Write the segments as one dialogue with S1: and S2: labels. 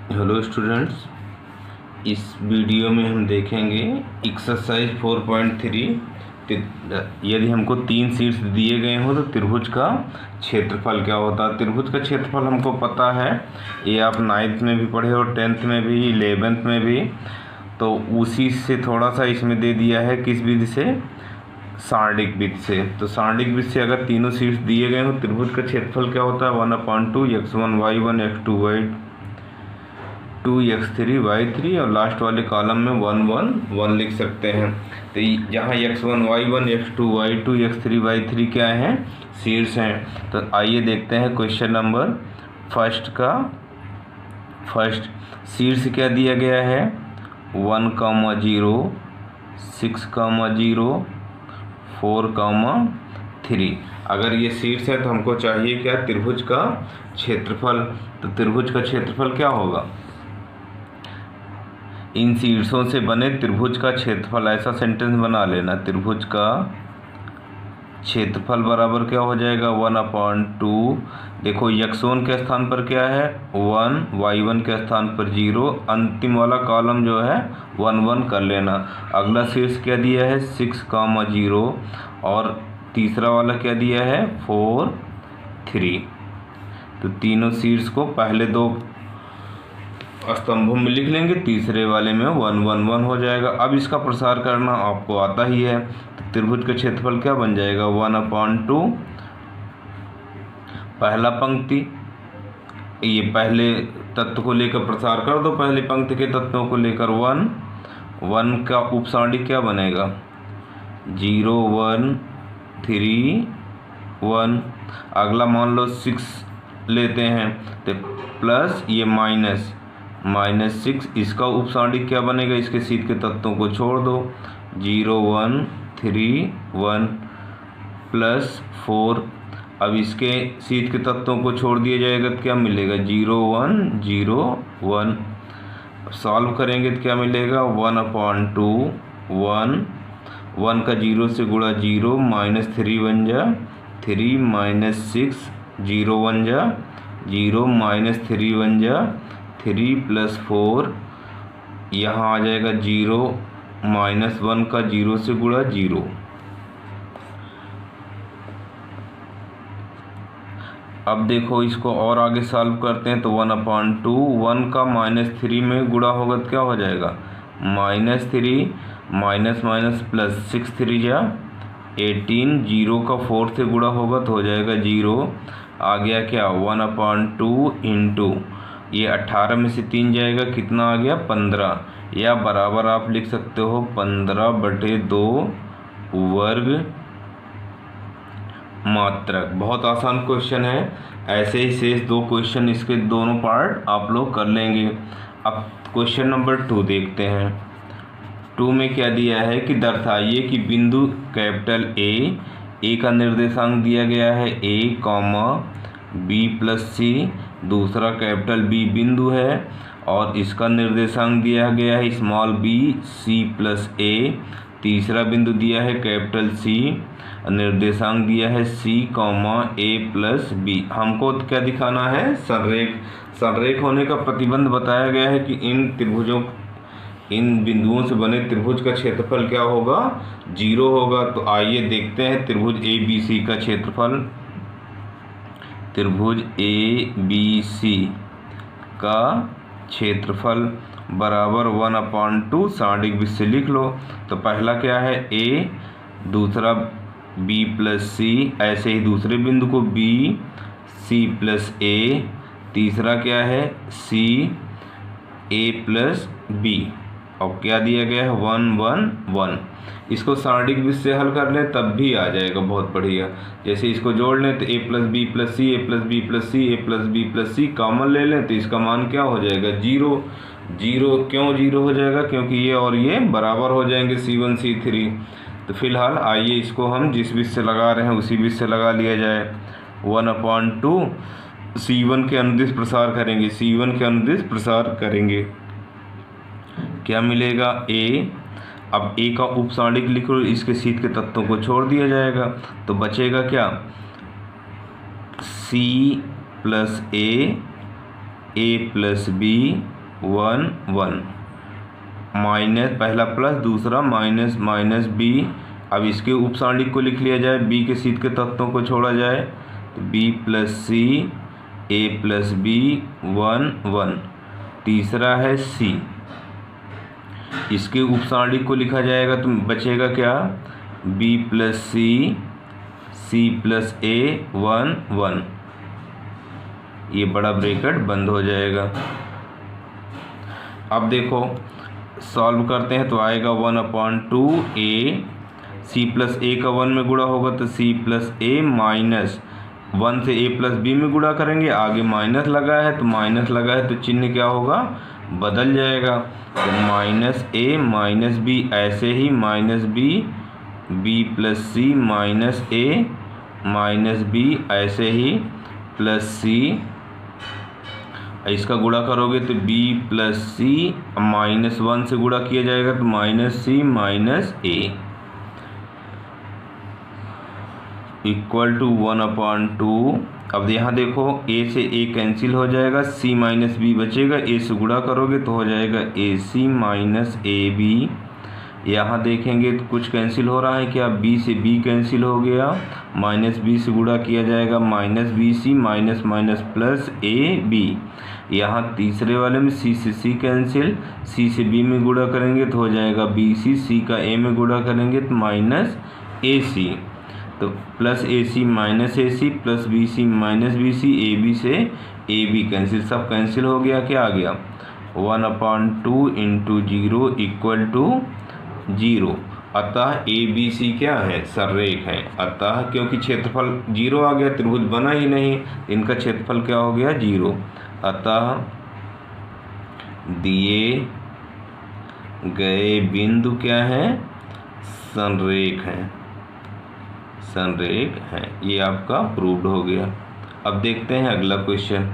S1: Hello students, इस video में हम देखेंगे एक्सरसाइज 4.3। यदि हमको 3 शीट्स दिए गए हों तो त्रिभुज का क्षेत्रफल क्या होता है। त्रिभुज का क्षेत्रफल हमको पता है, ये आप 9th में भी पढ़े और 10th में भी, 11th में भी। तो उसी से थोड़ा सा इसमें दे दिया है, किस विधि से, सारणिक विधि से। तो सारणिक विधि से अगर तीनों शीट्स दिए गए हों त्रिभुज का क्षेत्रफल क्या होता है, 1/2 x1 y1 x2 y2 x3 y3 और लास्ट वाले कॉलम में 1 1 1 लिख सकते हैं। तो जहाँ x1 y1 x2 y2 x3 y3 क्या हैं, शीट्स हैं। तो आइए देखते हैं क्वेश्चन नंबर फर्स्ट का। फर्स्ट शीट्स क्या दिया गया है, 1, 0, 6, 0, 4, 3। अगर ये शीट्स हैं तो हमको चाहिए क्या, त्रिभुज का क्षेत्रफल। तो त्रिभुज का क्षेत्रफल क्या होगा, इन शीर्षों से बने त्रिभुज का क्षेत्रफल। ऐसा सेंटेंस बना लेना, त्रिभुज का क्षेत्रफल बराबर क्या हो जाएगा, 1/2। देखो x1 के स्थान पर क्या है 1, y1 के स्थान पर 0, अंतिम वाला कॉलम जो है 1 1 कर लेना। अगला शीर्ष क्या दिया है 6, 0 और तीसरा वाला क्या दिया है 4, 3। तो तीनों शीर्ष को पहले दो स्तंभों में लिख लेंगे, तीसरे वाले में 1 1 1 हो जाएगा। अब इसका प्रसार करना आपको आता ही है। तो त्रिभुज का क्षेत्रफल क्या बन जाएगा, 1/2 पहला पंक्ति, ये पहले तत्व को लेकर प्रसार कर दो, पहली पंक्ति के तत्वों को लेकर 1 1 का उपसारणिक क्या बनेगा 0 1 3 1। अगला मान लो 6 लेते हैं तो प्लस ये -6, इसका उपसारणिक क्या बनेगा, इसके शीट के तत्वों को छोड़ दो, 0 1 3 1 प्लस 4। अब इसके शीट के तत्वों को छोड़ दिया जाएगा तो क्या मिलेगा 0 1 0 1। सॉल्व करेंगे तो क्या मिलेगा 1/2 1 1 का 0 से गुणा 0, -3 बन जा 3, -6 0 1 जा 0, -3 बन जा 3 + 4, यहाँ आ जाएगा 0, -1 का 0 से गुणा 0। अब देखो इसको और आगे सॉल्व करते हैं तो 1/2 1 का -3 में गुणा होगा तो क्या हो जाएगा -3 -- +6 3 जा 18, 0 का 4 से गुणा होगा तो हो जाएगा 0। आ गया क्या 1/2 इंटू ये 18 में से 3 जाएगा, कितना आ गया 15, या बराबर आप लिख सकते हो 15/2 वर्ग मात्रक। बहुत आसान क्वेश्चन है। ऐसे ही शेष 2 क्वेश्चन इसके दोनों पार्ट आप लोग कर लेंगे। अब क्वेश्चन नंबर 2 देखते हैं। 2 में क्या दिया है कि दर्शाइए कि बिंदु कैपिटल ए का निर्देशांक दिया गया है a, b + c, दूसरा कैपिटल B बिंदु है और इसका निर्देशांक दिया गया है स्मॉल b, c + a, तीसरा बिंदु दिया है कैपिटल C, निर्देशांक दिया है c, a + b। हमको क्या दिखाना है, संरेख। संरेख होने का प्रतिबंध बताया गया है कि इन बिंदुओं से बने त्रिभुज का क्षेत्रफल क्या होगा 0 होगा। तो आइए देखते हैं त्रिभुज ABC का क्षेत्रफल। त्रिभुज ABC का क्षेत्रफल बराबर 1/2 सारणिक विधि से लिख लो। तो पहला क्या है A, दूसरा B + C, ऐसे ही दूसरे बिंदु को B, C + A, तीसरा क्या है C, A + B, और क्या दिया गया है 1 1 1। इसको सारणिक विधि से हल कर लें तब भी आ जाएगा, बहुत बढ़िया। जैसे इसको जोड़ लें तो a + b + c, a + b + c, a + b + c common ले लें तो इसका मान क्या हो जाएगा 0 0। क्यों 0 हो जाएगा, क्योंकि ये और ये बराबर हो जाएंगे c1 c3। तो फिलहाल आइए इसको हम जिस विधि से लगा रहे हैं उसी विधि से लगा लिया जाए। 1/2 c1 के अनुदिश प्रसार करेंगे, c1 के अनुदिश प्रसार करेंगे, क्या मिलेगा a। अब a का उपसारणिक लिख लो, इसके शीट के तत्वों को छोड़ दिया जाएगा तो बचेगा क्या c + a, a + b, 1 1 minus, पहला प्लस दूसरा माइनस माइनस बी। अब इसके उपसारणिक को लिख लिया जाए, बी के सीध के तत्वों को छोड़ा जाए तो बी प्लस सी ए प्लस बी 1 1। तीसरा है सी, इसके उपसारणिक को लिखा जाएगा तो बचेगा क्या, बी प्लस सी प्लस ए 1 1। ये बड़ा ब्रैकेट बंद हो जाएगा। अब देखो सॉल्व करते हैं तो आएगा 1/2 ए, सी प्लस ए का 1 में गुणा होगा तो सी प्लस ए माइनस 1 से ए प्लस बी में गुणा करेंगे, आगे माइनस लगा है तो माइनस लगा है तो चिन्ह क्या होगा, बदल जाएगा। तो माइनस ए माइनस बी, ऐसे ही माइनस बी प्लस सी माइनस ए माइनस बी, ऐसे ही प्लस सी, इसका गुणा करोगे तो b प्लस सी माइनस 1 से गुणा किया जाएगा तो minus C minus A equal to 1/2। अब यहाँ देखो a से a कैंसिल हो जाएगा, c माइनस बी बचेगा, a से गुणा करोगे तो हो जाएगा ac माइनस ए बी। यहाँ देखेंगे तो कुछ कैंसिल हो रहा है क्या, b से b कैंसिल हो गया, माइनस बी से गुणा किया जाएगा minus B C minus minus plus A B. यहाँ तीसरे वाले में c से c कैंसिल, c से b में गुणा करेंगे तो हो जाएगा बी सी, c का a में गुणा करेंगे तो माइनस ए सी, तो plus A C minus A C plus B C minus B C, A B से ए बी कैंसिल, सब कैंसिल हो गया, क्या आ गया 1/2 इंटू 0 इक्वल टू 0। अतः ए बी सी क्या है, सररेख है। अतः क्योंकि क्षेत्रफल 0 आ गया, त्रिभुज बना ही नहीं, इनका क्षेत्रफल क्या हो गया 0। अतः दिए गए बिंदु क्या है, संरेख है, संरेख है। ये आपका प्रूव्ड हो गया। अब देखते हैं अगला क्वेश्चन,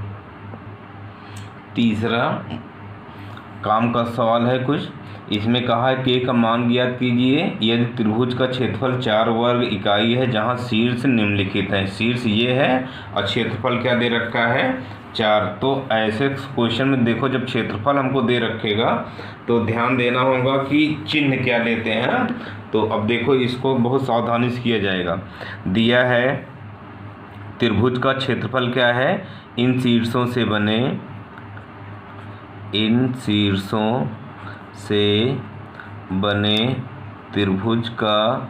S1: तीसरा काम का सवाल है कुछ। इसमें कहा है k का मान ज्ञात कीजिए यदि त्रिभुज का क्षेत्रफल 4 वर्ग इकाई है जहां शीर्ष निम्नलिखित है। शीर्ष ये है और क्षेत्रफल क्या दे रखा है 4। तो ऐसे क्वेश्चन में देखो जब क्षेत्रफल हमको दे रखेगा तो ध्यान देना होगा कि चिन्ह क्या लेते हैं ना। तो अब देखो इसको बहुत सावधानी से किया जाएगा। दिया है त्रिभुज का क्षेत्रफल क्या है, इन शीर्षों से बने, इन शीर्षों से बने त्रिभुज का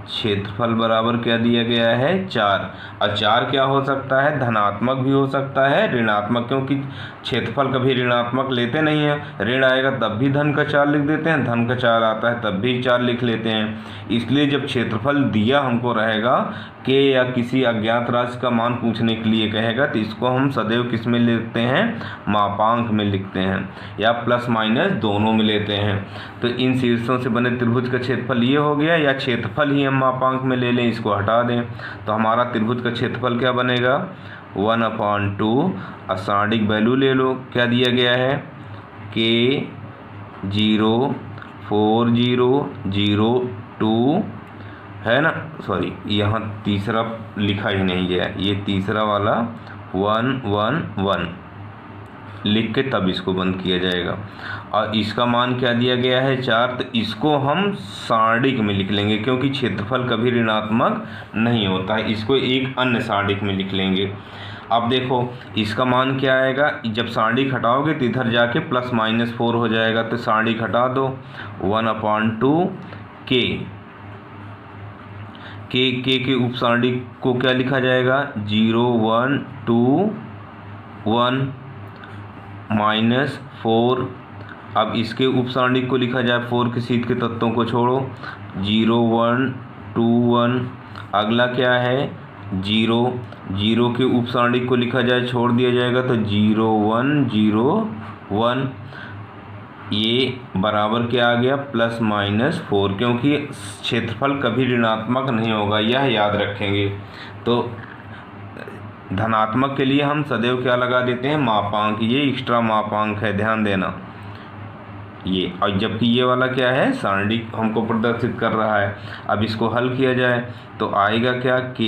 S1: क्षेत्रफल बराबर क्या दिया गया है 4। और 4 क्या हो सकता है, धनात्मक भी हो सकता है ऋणात्मक, क्योंकि क्षेत्रफल कभी ऋणात्मक लेते नहीं हैं, ऋण आएगा तब भी धन का 4 लिख देते हैं, धन का 4 आता है तब भी 4 लिख लेते हैं। इसलिए जब क्षेत्रफल दिया हमको रहेगा के या किसी अज्ञात राशि का मान पूछने के लिए कहेगा तो इसको हम सदैव किस में लिखते हैं, मापांक में लिखते हैं या प्लस माइनस दोनों में लेते हैं। तो इन शीर्षों से बने त्रिभुज का क्षेत्रफल ये हो गया, या क्षेत्रफल ही हम मापांक में ले लें, इसको हटा दें तो हमारा त्रिभुज का क्षेत्रफल क्या बनेगा 1/2। असारणिक वैल्यू ले लो, क्या दिया गया है k 0 4 0 0 2 है ना, सॉरी यहाँ तीसरा लिखा ही नहीं गया, ये तीसरा वाला 1 1 1 लिख के तब इसको बंद किया जाएगा। और इसका मान क्या दिया गया है 4, तो इसको हम सारणिक में लिख लेंगे क्योंकि क्षेत्रफल कभी ऋणात्मक नहीं होता है, इसको एक अन्य सारणिक में लिख लेंगे। अब देखो इसका मान क्या आएगा, जब सारणिक हटाओगे तो इधर जाके प्लस माइनस 4 हो जाएगा, तो सारणिक हटा दो 1/2 k के उपसारणिक को क्या लिखा जाएगा 0 1 2 1 माइनस 4। अब इसके उपसारणिक को लिखा जाए 4 के सीध के तत्वों को छोड़ो 0 1 2 1। अगला क्या है 0 के उपसारणिक को लिखा जाए, छोड़ दिया जाएगा तो 0 1 0 1। ये बराबर क्या आ गया प्लस माइनस 4, क्योंकि क्षेत्रफल कभी ऋणात्मक नहीं होगा, यह याद रखेंगे। तो धनात्मक के लिए हम सदैव क्या लगा देते हैं मापांक, ये एक्स्ट्रा मापांक है, ध्यान देना ये। और जबकि ये वाला क्या है सारणिक हमको प्रदर्शित कर रहा है। अब इसको हल किया जाए तो आएगा क्या k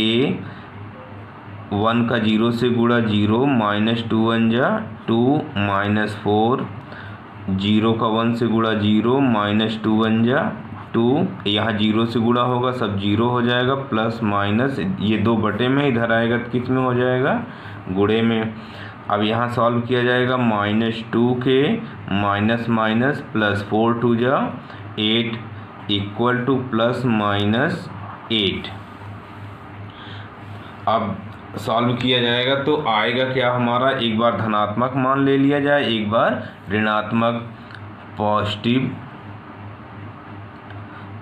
S1: 1 का 0 से गुणा 0 माइनस 2 1 जा 2 माइनस 4 जीरो का 1 से गुणा 0 माइनस 2 बन जा 2, यहाँ 0 से गुणा होगा सब 0 हो जाएगा, प्लस माइनस ये 2 बटे में इधर आएगा तो किस में हो जाएगा, गुणे में। अब यहाँ सॉल्व किया जाएगा, -2k माइनस माइनस प्लस 4 2 जा 8 इक्वल टू प्लस माइनस 8। अब सॉल्व किया जाएगा तो आएगा क्या हमारा, एक बार धनात्मक मान ले लिया जाए, एक बार ऋणात्मक। पॉजिटिव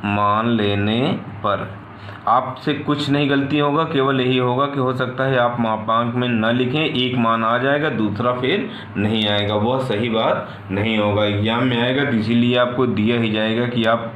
S1: मान लेने पर आपसे कुछ नहीं गलती होगा, केवल यही होगा कि हो सकता है आप मापांक में न लिखें, एक मान आ जाएगा दूसरा फिर नहीं आएगा, वह सही बात नहीं होगा, एग्जाम में आएगा तो इसीलिए आपको दिया ही जाएगा कि आप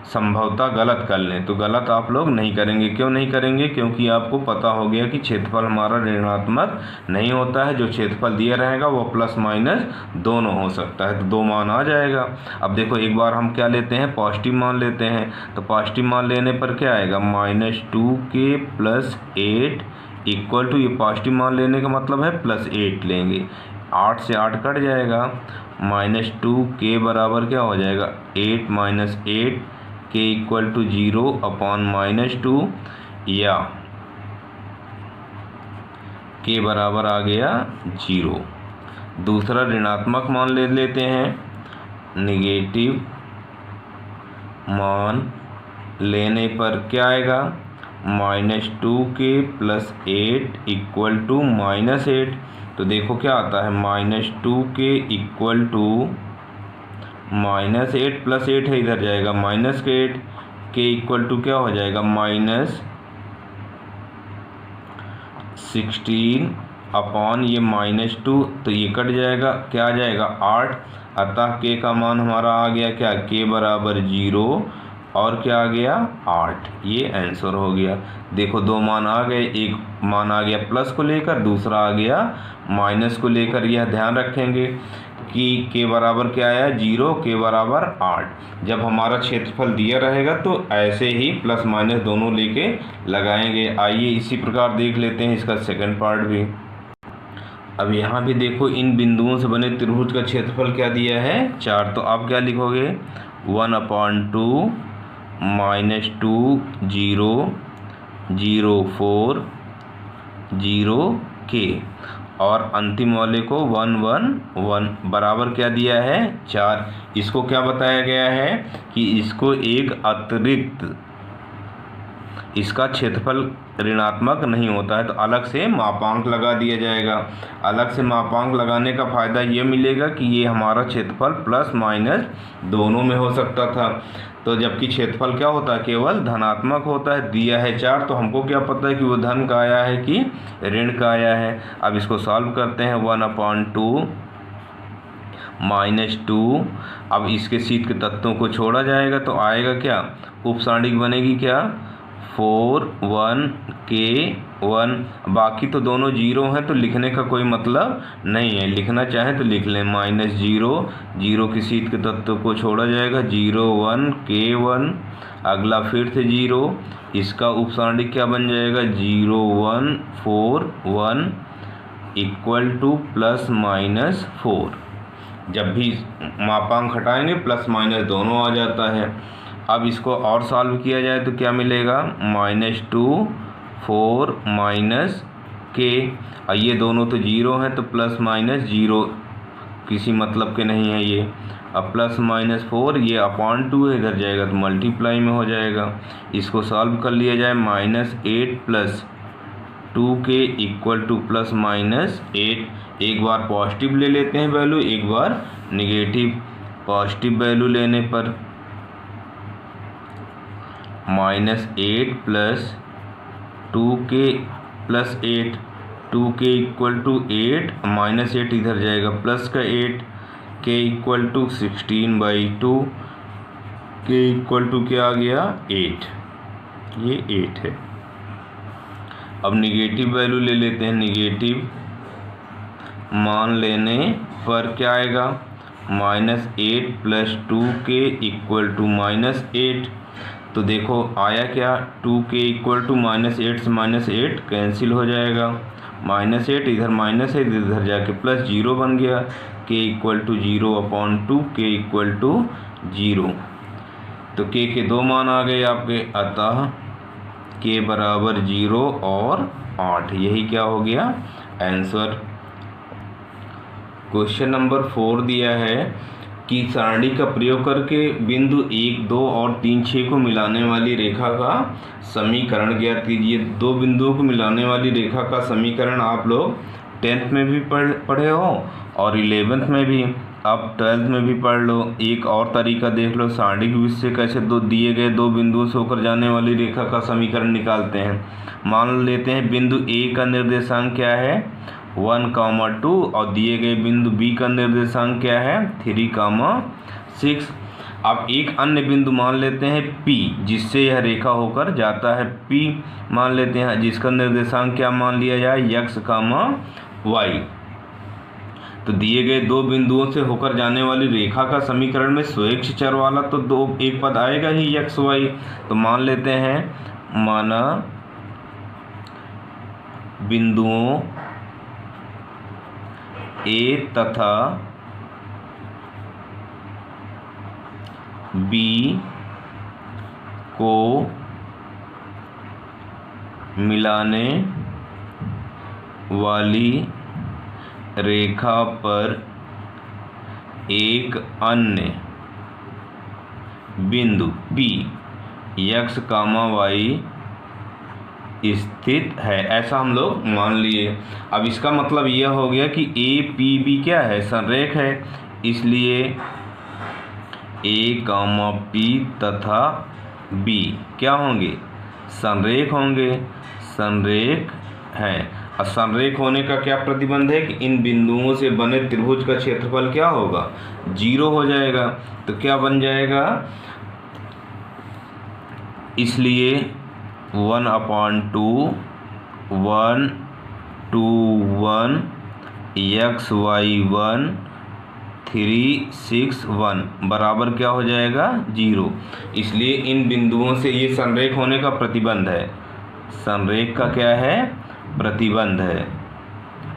S1: संभवतः गलत कर लें, तो गलत आप लोग नहीं करेंगे। क्यों नहीं करेंगे, क्योंकि आपको पता हो गया कि क्षेत्रफल हमारा ऋणात्मक नहीं होता है, जो क्षेत्रफल दिया रहेगा वो प्लस माइनस दोनों हो सकता है, तो 2 मान आ जाएगा। अब देखो एक बार हम क्या लेते हैं, पॉजिटिव मान लेते हैं, तो पॉजिटिव मान लेने पर क्या आएगा, -2k + 8 इक्वल टू, ये पॉजिटिव मान लेने का मतलब है +8 लेंगे, 8 से 8 कट जाएगा, -2k बराबर क्या हो जाएगा 8 - 8 k इक्वल टू 0 अपॉन -2, या k बराबर आ गया 0। दूसरा ऋणात्मक मान ले लेते हैं, निगेटिव मान लेने पर क्या आएगा, -2k + 8 इक्वल टू -8। तो देखो क्या आता है, -2k इक्वल टू -8 + 8 है, इधर जाएगा -8, k इक्वल टू क्या हो जाएगा -16 अपॉन ये -2, तो ये कट जाएगा, क्या आ जाएगा 8, अतः k का मान हमारा आ गया क्या, k बराबर 0 और क्या आ गया 8, ये आंसर हो गया। देखो 2 मान आ गए, एक मान आ गया प्लस को लेकर, दूसरा आ गया माइनस को लेकर, यह ध्यान रखेंगे कि k बराबर क्या आया 0, k बराबर 8। जब हमारा क्षेत्रफल दिया रहेगा तो ऐसे ही प्लस माइनस दोनों लेके लगाएंगे। आइए इसी प्रकार देख लेते हैं इसका सेकंड पार्ट भी। अब यहाँ भी देखो इन बिंदुओं से बने त्रिभुज का क्षेत्रफल क्या दिया है 4, तो आप क्या लिखोगे 1/2 -2 0 0 4 0 k, और अंतिम वाले को 1 1 1 बराबर क्या दिया है 4। इसको क्या बताया गया है कि इसको एक अतिरिक्त, इसका क्षेत्रफल ऋणात्मक नहीं होता है तो अलग से मापांक लगा दिया जाएगा। अलग से मापांक लगाने का फ़ायदा ये मिलेगा कि ये हमारा क्षेत्रफल प्लस माइनस दोनों में हो सकता था, तो जबकि क्षेत्रफल क्या होता है केवल धनात्मक होता है। दिया है 4 तो हमको क्या पता है कि वो धन का आया है कि ऋण का आया है। अब इसको सॉल्व करते हैं, 1/2 -2, अब इसके शीट के तत्वों को छोड़ा जाएगा तो आएगा क्या, उपसांडिक बनेगी क्या 4 1 k 1, बाकी तो दोनों 0 हैं तो लिखने का कोई मतलब नहीं है, लिखना चाहें तो लिख लें -0 0 की शीट के तत्वों को छोड़ा जाएगा 0 1 k 1, अगला फिर से 0, इसका उपसांडिक क्या बन जाएगा 0 1 4 1 इक्वल टू ±4। जब भी मापांक हटाएंगे प्लस माइनस दोनों आ जाता है। अब इसको और सॉल्व किया जाए तो क्या मिलेगा -2 4 -k, और ये दोनों तो 0 हैं तो प्लस माइनस 0 किसी मतलब के नहीं है ये। अब +-4 ये अपॉन 2 है, इधर जाएगा तो मल्टीप्लाई में हो जाएगा। इसको सॉल्व कर लिया जाए, -8 + 2k इक्वल टू +-8। एक बार पॉजिटिव ले लेते हैं वैल्यू, एक बार निगेटिव। पॉजिटिव वैल्यू लेने पर -8 + 2k + 8, 2k इक्वल टू 8, -8 इधर जाएगा प्लस का 8, k equal to 16/2, k equal to क्या आ गया 8, ये 8 है। अब निगेटिव वैल्यू ले लेते हैं, निगेटिव मान लेने पर क्या आएगा -8 + 2k इक्वल टू -8। तो देखो आया क्या 2k इक्वल टू -8 से -8 कैंसिल हो जाएगा, -8 इधर माइनस है, इधर जाके +0 बन गया, k के इक्वल टू 0/2 के इक्वल टू 0। तो के 2 मान आ गए आपके, अतः के बराबर 0 और 8। यही क्या हो गया आंसर। क्वेश्चन नंबर 4 दिया है कि सारणी का प्रयोग करके बिंदु 1, 2 और 3, 6 को मिलाने वाली रेखा का समीकरण ज्ञात कीजिए। दो बिंदुओं को मिलाने वाली रेखा का समीकरण आप लोग 10th में भी पढ़े हो और 11th में भी, अब 12th में भी पढ़ लो। एक और तरीका देख लो, सारणी के विधि से कैसे दिए गए दो बिंदुओं से होकर जाने वाली रेखा का समीकरण निकालते हैं। मान लेते हैं बिंदु ए का निर्देशांक क्या है 1,2 और दिए गए बिंदु बी का निर्देशांक क्या है 3,6। अब एक अन्य बिंदु मान लेते हैं P जिससे यह रेखा होकर जाता है, P मान लेते हैं जिसका निर्देशांक क्या मान लिया जाए x, y। तो दिए गए दो बिंदुओं से होकर जाने वाली रेखा का समीकरण में स्वेच्छ चर वाला तो एक पद आएगा ही x, y। तो मान लेते हैं, माना बिंदुओं A तथा B को मिलाने वाली रेखा पर एक अन्य बिंदु P x, y स्थित है, ऐसा हम लोग मान लिए। अब इसका मतलब यह हो गया कि A, P, B क्या है संरेख है, इसलिए A, P तथा B क्या होंगे संरेख होंगे, संरेख हैं। और संरेख होने का क्या प्रतिबंध है कि इन बिंदुओं से बने त्रिभुज का क्षेत्रफल क्या होगा 0 हो जाएगा। तो क्या बन जाएगा, इसलिए 1/2 1 2 1 x y 1 3 6 1 बराबर क्या हो जाएगा 0। इसलिए इन बिंदुओं से ये संरेख होने का प्रतिबंध है, संरेख का क्या है प्रतिबंध है।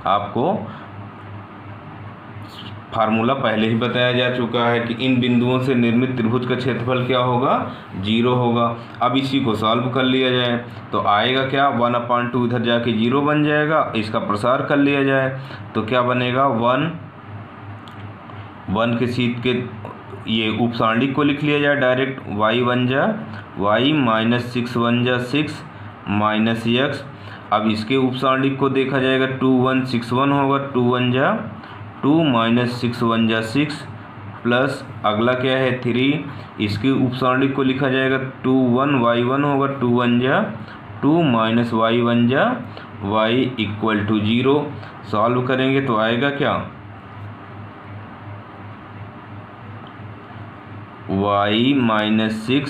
S1: आपको फार्मूला पहले ही बताया जा चुका है कि इन बिंदुओं से निर्मित त्रिभुज का क्षेत्रफल क्या होगा 0 होगा। अब इसी को सॉल्व कर लिया जाए तो आएगा क्या 1/2 इधर जाके 0 बन जाएगा। इसका प्रसार कर लिया जाए तो क्या बनेगा 1 के सीध के ये उपसारणिक को लिख लिया जाए डायरेक्ट, y बन जा y -6 बन जा 6 माइनस x। अब इसके उपसारणिक को देखा जाएगा 2 1 6 1 होगा, 2 1 जा 2 - 6 1 जा 6 प्लस अगला क्या है 3, इसके उपसारणिक को लिखा जाएगा 2 1 y 1 होगा, 2 1 जा 2 माइनस y 1 जा y इक्वल टू 0। सॉल्व करेंगे तो आएगा क्या y -6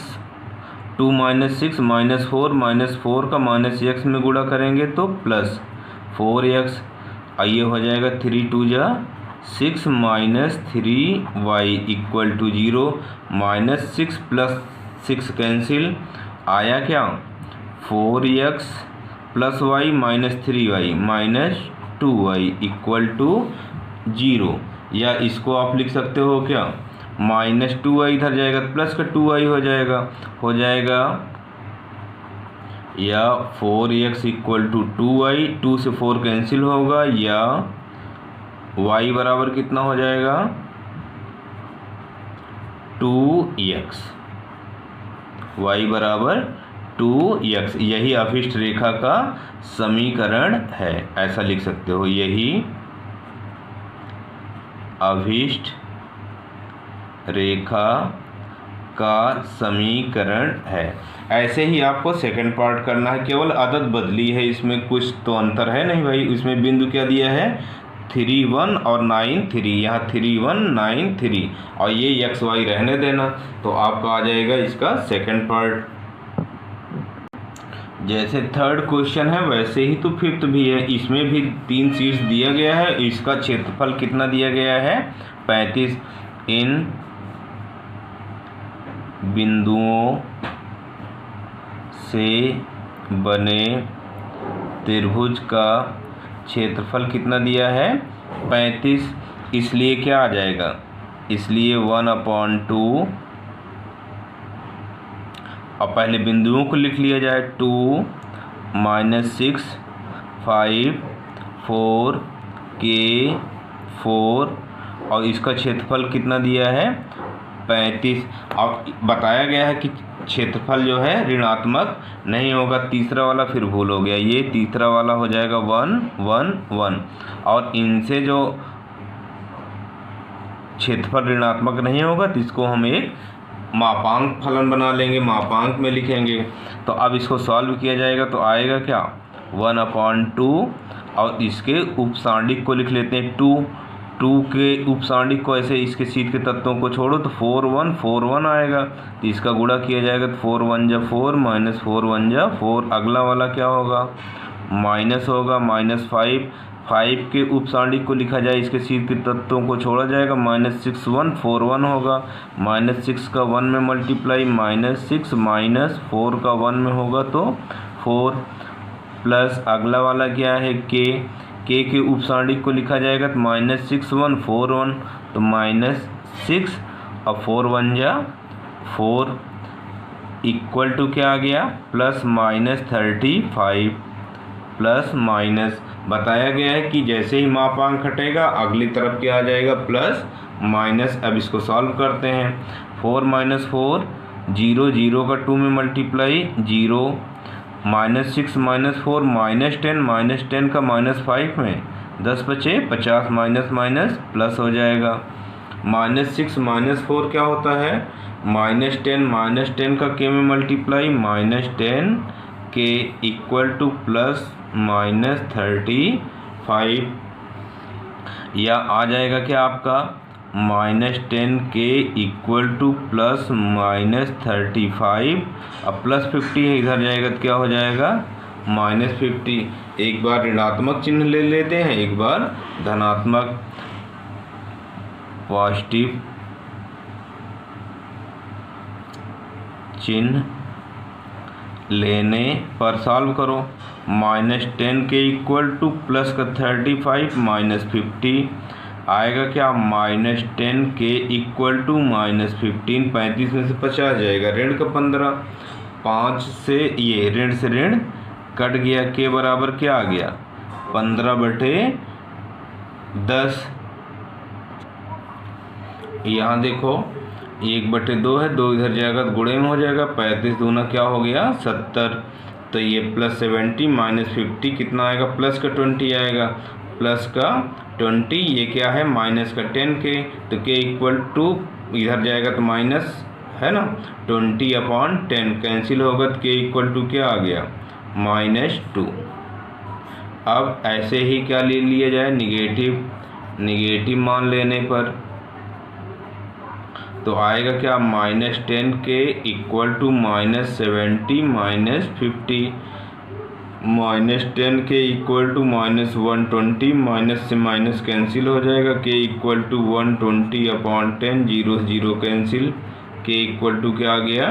S1: 2 - 6 -4 का -x में गुणा करेंगे तो प्लस 4x। आइए हो जाएगा 3 2 जा 6 minus 3y equal to 0। -6 plus 6 cancel, आया क्या 4x plus y minus 3y minus 2y equal to 0। या इसको आप लिख सकते हो क्या -2y इधर जाएगा प्लस का 2y हो जाएगा या 4x इक्वल टू 2y, 2 से 4 कैंसिल होगा, या y बराबर कितना हो जाएगा 2x, y बराबर 2x। यही अभिष्ट रेखा का समीकरण है, ऐसा लिख सकते हो, यही अभिष्ट रेखा का समीकरण है। ऐसे ही आपको सेकंड पार्ट करना है, केवल अदद बदली है, इसमें कुछ तो अंतर है नहीं भाई। इसमें बिंदु क्या दिया है 3 1 और 9 3, यहाँ 3 1 9 3 और ये x y रहने देना, तो आपका आ जाएगा इसका सेकंड पार्ट। जैसे थर्ड क्वेश्चन है वैसे ही तो फिफ्थ भी है, इसमें भी 3 शीट्स दिया गया है। इसका क्षेत्रफल कितना दिया गया है 35। इन बिंदुओं से बने त्रिभुज का क्षेत्रफल कितना दिया है 35। इसलिए क्या आ जाएगा, इसलिए 1/2, और पहले बिंदुओं को लिख लिया जाए, 2 -6 5 4 K 4, और इसका क्षेत्रफल कितना दिया है 35। अब बताया गया है कि क्षेत्रफल जो है ऋणात्मक नहीं होगा। तीसरा वाला फिर भूल हो गया, ये तीसरा वाला हो जाएगा 1 1 1, और इनसे जो क्षेत्रफल ऋणात्मक नहीं होगा तो इसको हम एक मापांक फलन बना लेंगे, मापांक में लिखेंगे। तो अब इसको सॉल्व किया जाएगा तो आएगा क्या 1/2, और इसके उपसांडिक को लिख लेते हैं 2 के उपसांडिक को ऐसे इसके शीट के तत्वों को छोड़ो तो 4 1 4 1 आएगा, तो इसका गुणा किया जाएगा तो 4 1 जा 4 -4 1 जा 4। अगला वाला क्या होगा, माइनस होगा, -5 5 के उपसांडिक को लिखा जाए इसके शीट के तत्वों को छोड़ा जाएगा, -6 1 4 1 होगा, -6 का 1 में मल्टीप्लाई, -6 -4 का 1 में होगा तो 4, प्लस अगला वाला क्या है के के उपसांडिक को लिखा जाएगा तो -6 1 4 1, तो -6 और 4 1 जा 4 इक्वल टू क्या आ गया +-35, प्लस माइनस बताया गया है कि जैसे ही मापांक हटेगा अगली तरफ क्या आ जाएगा प्लस माइनस। अब इसको सॉल्व करते हैं, 4 - 4 0 0 का 2 में मल्टीप्लाई 0, -6 -4 -10 10 का -5 में 10 बचे 50, माइनस माइनस प्लस हो जाएगा। -6 -4 क्या होता है -10 10 का के में मल्टीप्लाई -10 के इक्वल टू +-35, या आ जाएगा क्या आपका -10 के इक्वल टू +-35, अब +50 है इधर जाएगा तो क्या हो जाएगा -50। एक बार ऋणात्मक चिन्ह ले लेते हैं, एक बार धनात्मक, पॉजिटिव चिन्ह लेने पर सॉल्व करो। -10 के इक्वल टू प्लस का 35 -50 आएगा क्या -10 के इक्वल टू -15, 35 में से 50 जाएगा, ऋण का 15, 5 से ये ऋण से ऋण कट गया, के बराबर क्या आ गया 15/10। यहाँ देखो 1/2 है, 2 इधर जाएगा तो गुणे में हो जाएगा, 35 दूना क्या हो गया 70, तो ये +70 -50 कितना आएगा प्लस का 20 आएगा, प्लस का 20, ये क्या है माइनस का 10 के, तो के इक्वल टू इधर जाएगा तो माइनस है ना 20/10 कैंसिल होगा तो के इक्वल टू क्या आ गया -2। अब ऐसे ही क्या ले लिया जाए निगेटिव मान लेने पर तो आएगा क्या -10 के इक्वल टू -70 -50, -10 के इक्वल टू -120, माइनस से माइनस कैंसिल हो जाएगा, के इक्वल टू 120/10, 0 0 कैंसिल, के इक्वल टू क्या आ गया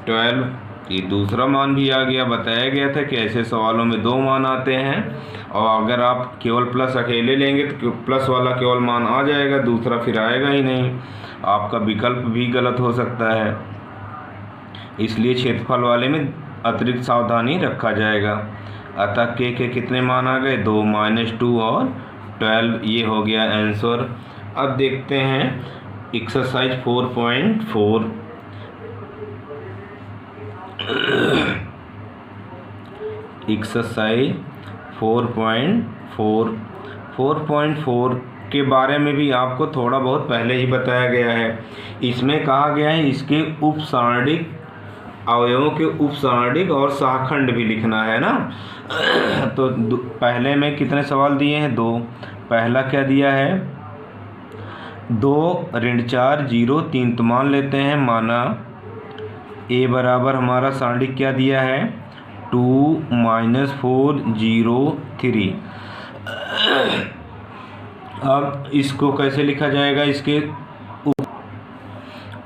S1: 12। ये दूसरा मान भी आ गया। बताया गया था कि ऐसे सवालों में 2 मान आते हैं, और अगर आप केवल प्लस अकेले लेंगे तो प्लस वाला केवल मान आ जाएगा, दूसरा फिर आएगा ही नहीं, आपका विकल्प भी गलत हो सकता है, इसलिए क्षेत्रफल वाले में अतिरिक्त सावधानी रखा जाएगा। अतः के कितने मान आ गए 2 -2 और 12, ये हो गया आंसर। अब देखते हैं एक्सरसाइज 4.4। एक्सरसाइज 4.4 के बारे में भी आपको थोड़ा बहुत पहले ही बताया गया है। इसमें कहा गया है इसके उपसारणिक अवयवों के उपसारणिक और सहखंड भी लिखना है ना। तो पहले में कितने सवाल दिए हैं 2। पहला क्या दिया है 2 ऋण 4 0 3, तो मान लेते हैं माना ए बराबर हमारा सारणिक क्या दिया है 2 -4 0 3। अब इसको कैसे लिखा जाएगा, इसके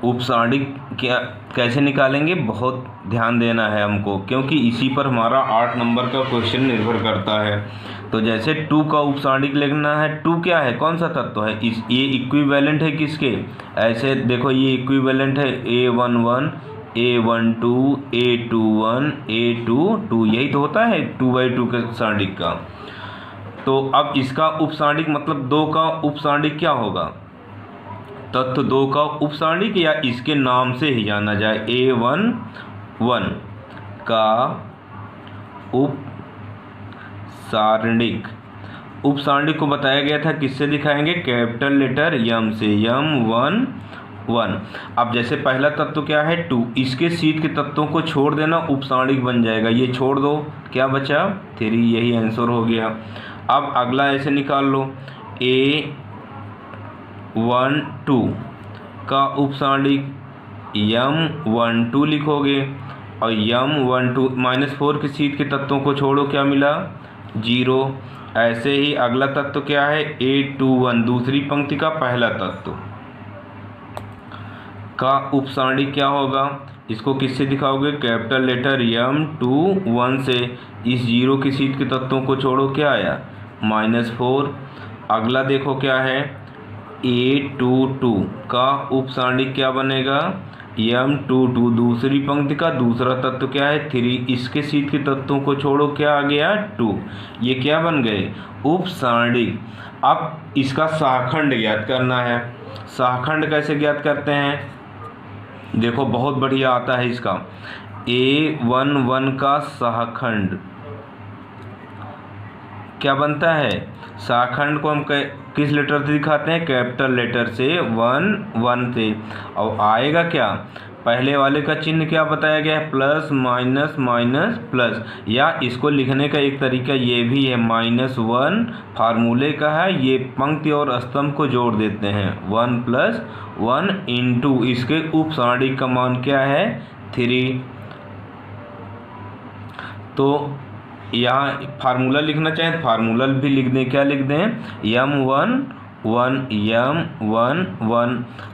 S1: उपसारणिक क्या कैसे निकालेंगे, बहुत ध्यान देना है हमको, क्योंकि इसी पर हमारा 8 नंबर का क्वेश्चन निर्भर करता है। तो जैसे 2 का उपसारणिक लिखना है, 2 क्या है, कौन सा तत्व है, ये इक्विवेलेंट है किसके, ऐसे देखो ये इक्विवेलेंट है A11 A12 A21 A22, यही तो होता है 2/2 के सारणिक का। तो अब इसका उपसारणिक मतलब 2 का उपसारणिक क्या होगा, तत्व 2 का उपसारणिक, या इसके नाम से ही जाना जाए A11 का उपसारणिक। उपसारणिक को बताया गया था किससे दिखाएंगे, कैपिटल लेटर यम से, M11। अब जैसे पहला तत्व क्या है 2, इसके शीट के तत्वों को छोड़ देना, उपसारणिक बन जाएगा, ये छोड़ दो, क्या बचा 3, यही आंसर हो गया। अब अगला ऐसे निकाल लो, A12 का उपसारणिक M12 लिखोगे, और M12 -4 के शीट के तत्वों को छोड़ो, क्या मिला 0। ऐसे ही अगला तत्व क्या है A21, दूसरी पंक्ति का पहला तत्व का उपसारणिक क्या होगा, इसको किससे दिखाओगे, कैपिटल लेटर M21 से, इस 0 की शीट के तत्वों को छोड़ो, क्या आया -4। अगला देखो क्या है A22 का उपसारणिक क्या बनेगा, M22, दूसरी पंक्ति का दूसरा तत्व क्या है 3, इसके शीट के तत्वों को छोड़ो, क्या आ गया 2, ये क्या बन गए उपसारणिक। अब इसका शाखंड ज्ञात करना है। शाखंड कैसे ज्ञात करते हैं, देखो बहुत बढ़िया आता है इसका, A11 का शाखंड क्या बनता है, शाखंड को हम किस लेटर से दिखाते हैं, कैपिटल लेटर से 1 से, और आएगा क्या, पहले वाले का चिन्ह क्या बताया गया है, प्लस माइनस माइनस प्लस, या इसको लिखने का एक तरीका ये भी है, -1 फार्मूले का है, ये पंक्ति और स्तंभ को जोड़ देते हैं, 1 + 1 × इसके उपसारणिक का मान क्या है 3। तो यहाँ फार्मूला लिखना चाहें तो फार्मूला भी लिख दें, क्या लिख दें M11।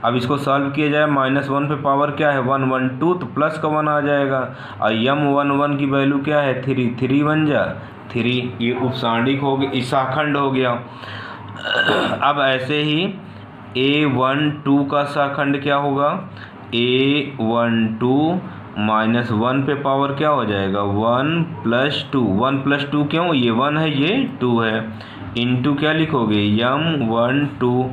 S1: अब इसको सॉल्व किया जाए, -1 पे पावर क्या है 1 1 2, तो प्लस का 1 आ जाएगा, और M11 की वैल्यू क्या है 3 बन जा 3, ये उपसारणिक हो गया, शाखंड हो गया। अब ऐसे ही A12 का शाखंड क्या होगा, A12 -1 पे पावर क्या हो जाएगा 1 + 2, 1 + 2 क्यों, ये 1 है ये 2 है, इंटू क्या लिखोगे M12।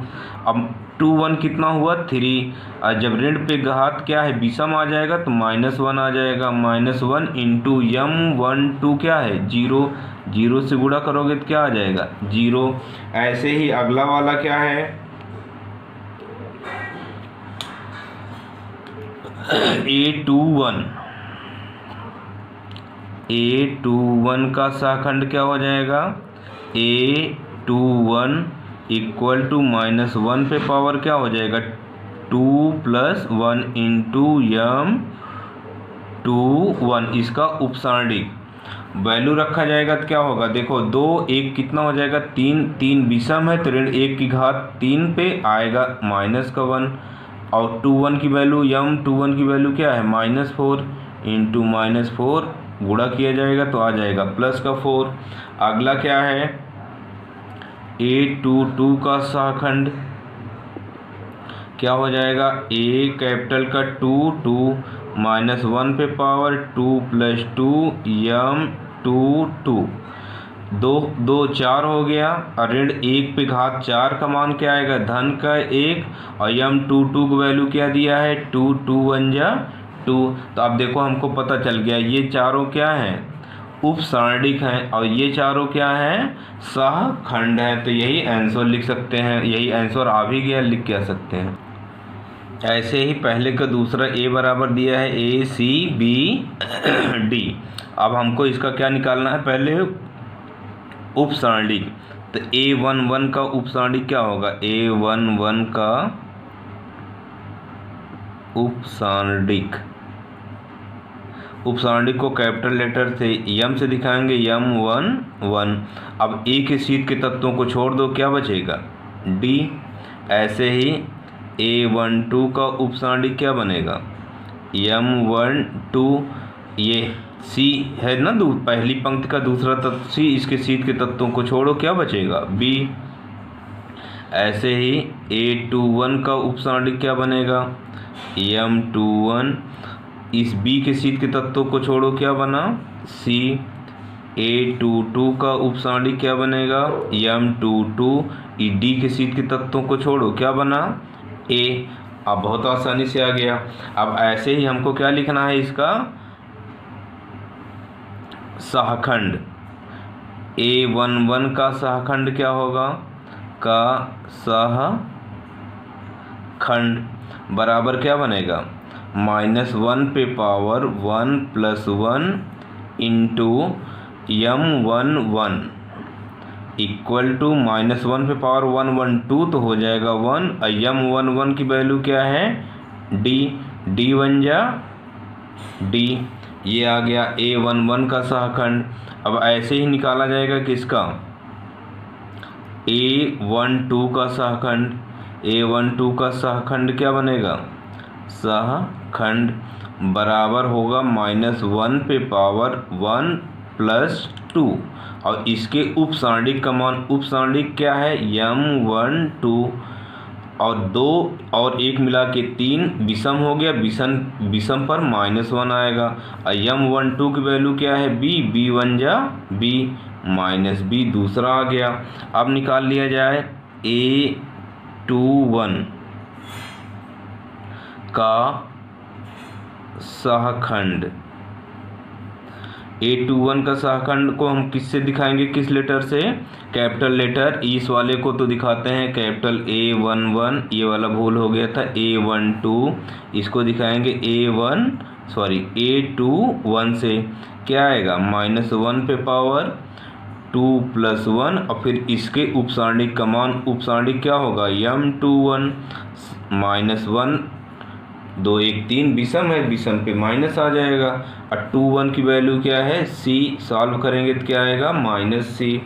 S1: अब 2 1 कितना हुआ 3, और जब ऋण पे घात क्या है विषम आ जाएगा तो -1 आ जाएगा, -1 × M12 क्या है 0, 0 से गुणा करोगे तो क्या आ जाएगा 0। ऐसे ही अगला वाला क्या है A21 का शाखंड क्या हो जाएगा, A21 = -1 पे पावर क्या हो जाएगा 2 + 1 × M21, इसका उपसारणिक वैल्यू रखा जाएगा तो क्या होगा, देखो 2 1 कितना हो जाएगा 3, 3 विषम है तो ऋण 1 की घात 3 पे आएगा -1, और 21 की वैल्यू M21 की वैल्यू क्या है -4, इंटू -4 गुणा किया जाएगा तो आ जाएगा +4। अगला क्या है A22 का शाखंड क्या हो जाएगा, A कैपिटल का 2 -1 पे पावर 2 + 2 M22, 2 4 हो गया, और ऋण 1 पे घात 4 का मान क्या आएगा धन का 1, और M22 की वैल्यू क्या दिया है 2 2 1 जा 2। तो अब देखो हमको पता चल गया ये चारों क्या हैं उपसारणिक हैं, और ये चारों क्या हैं शाखंड हैं, तो यही आंसर लिख सकते हैं, यही आंसर आ भी गया, लिख क्या सकते हैं। ऐसे ही पहले का दूसरा A बराबर दिया है ACBD। अब हमको इसका क्या निकालना है, पहले उपसारणिक, तो A11 का उपसारणिक क्या होगा, A11 का उपसारणिक को कैपिटल लेटर से M से दिखाएंगे M11। अब A के शीट के तत्वों को छोड़ दो, क्या बचेगा D। ऐसे ही A12 का उपसांडिक क्या बनेगा, M12, ये C है ना, पहली पंक्ति का दूसरा तत्व C, इसके शीट के तत्वों को छोड़ो, क्या बचेगा B। ऐसे ही A21 का उपसांडिक क्या बनेगा, M21, इस B के शीट के तत्वों को छोड़ो, क्या बना C। A22 का उपसांडिक क्या बनेगा, M22, D के शीट के तत्वों को छोड़ो, क्या बना A। अब बहुत आसानी से आ गया। अब ऐसे ही हमको क्या लिखना है, इसका सहखंड। A11 का सहखंड क्या होगा, का सहखंड बराबर क्या बनेगा, -1 पे power 1 + 1 into M11 equal to -1 पे पावर 1 1 2 तो हो जाएगा 1। M11 की वैल्यू क्या है D, D बन जा D। ये आ गया A11 का सहखंड। अब ऐसे ही निकाला जाएगा किसका, A12 का सहखंड। A12 का सहखंड क्या बनेगा, सहखंड बराबर होगा -1 पे पावर 1 + 2 और इसके उपसांडिक का मान, उपसांडिक क्या है M12 और 2 और 1 मिला के 3 विषम हो गया, विषम पर -1 आएगा। और M12 की वैल्यू क्या है B, B बन जा B, -B दूसरा आ गया। अब निकाल लिया जाए A21 का सहखंड। A21 का सहखंड को हम किससे दिखाएंगे, किस लेटर से, कैपिटल लेटर। इस वाले को तो दिखाते हैं कैपिटल A11, ये वाला भूल हो गया था, A12, इसको दिखाएंगे A21 से क्या आएगा, -1 पे पावर 2 + 1 और फिर इसके उपसांडिक का मान, उपसांडिक क्या होगा M21, -1 2 1 3 विषम है, विषम पे माइनस आ जाएगा। और 21 की वैल्यू क्या है C, सॉल्व करेंगे तो क्या आएगा -C।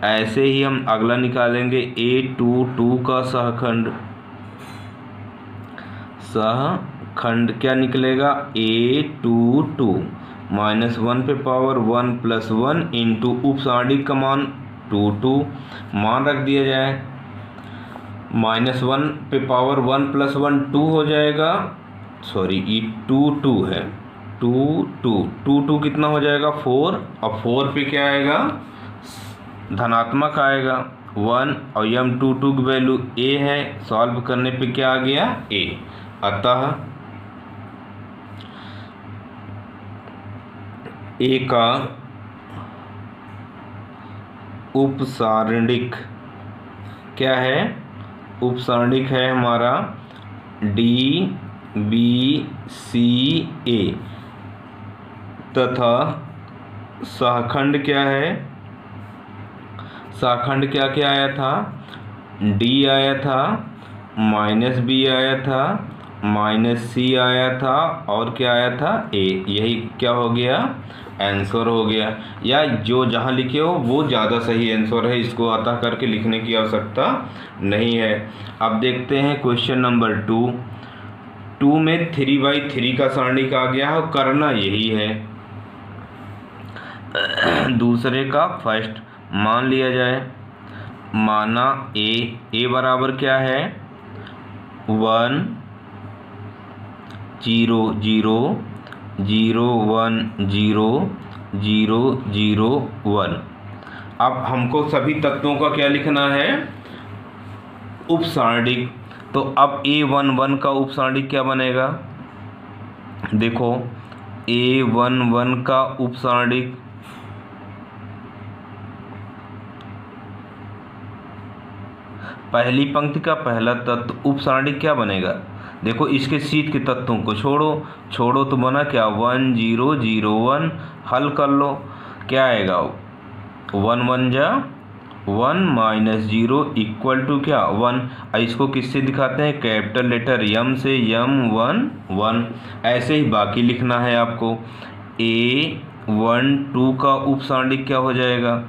S1: ऐसे ही हम अगला निकालेंगे A22 का सहखंड। सहखंड क्या निकलेगा A22, -1 पे पावर 1 + 1 इंटू उपसांडिक का मान 22, मान रख दिया जाए, -1 पे पावर 1 + 1 2 हो जाएगा, सॉरी ये 2 है, 2 कितना हो जाएगा 4 और 4 पे क्या आएगा धनात्मक आएगा 1 और M22 की वैल्यू A है, सॉल्व करने पे क्या आ गया A। अतः A का उपसारणिक क्या है, उपसारणिक है हमारा DBCA तथा सहखंड क्या है, सहखंड क्या क्या आया था D आया था, -B आया था, -C आया था और क्या आया था A। यही क्या हो गया आंसर हो गया, या जो जहाँ लिखे हो वो ज़्यादा सही आंसर है, इसको अतः करके लिखने की आवश्यकता नहीं है। अब देखते हैं क्वेश्चन नंबर 2 में 3/3 का सारणिक आ गया है, करना यही है। दूसरे का फर्स्ट मान लिया जाए, माना A बराबर क्या है 1 0 0 0 1 0 0 0 1। अब हमको सभी तत्वों का क्या लिखना है उपसारणिक। तो अब A11 का उपसारणिक क्या बनेगा, देखो A11 का उपसारणिक पहली पंक्ति का पहला तत्व उपसारणिक क्या बनेगा, देखो इसके शीट के तत्वों को छोड़ो तो बना क्या 1 0 0 1। हल कर लो क्या आएगा 1 1 जा 1 -0 इक्वल टू क्या 1। इसको किससे दिखाते हैं कैपिटल लेटर M से, M11। ऐसे ही बाकी लिखना है आपको। A12 का उपसारणिक क्या हो जाएगा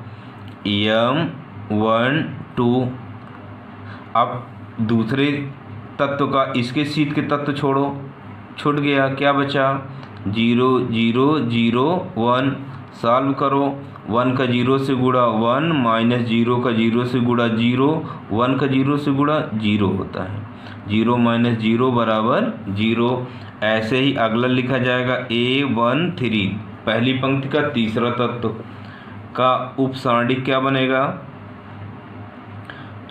S1: M12। अब दूसरे तत्व का, इसके शीट के तत्व छोड़ो, छूट गया, क्या बचा 0 0 0 1। सॉल्व करो, 1 का 0 से गुणा 1 माइनस 0 का 0 से गुणा 0, 1 का 0 से गुणा 0 होता है, 0 माइनस 0 बराबर 0। ऐसे ही अगला लिखा जाएगा A13, पहली पंक्ति का तीसरा तत्व का उपसारणिक क्या बनेगा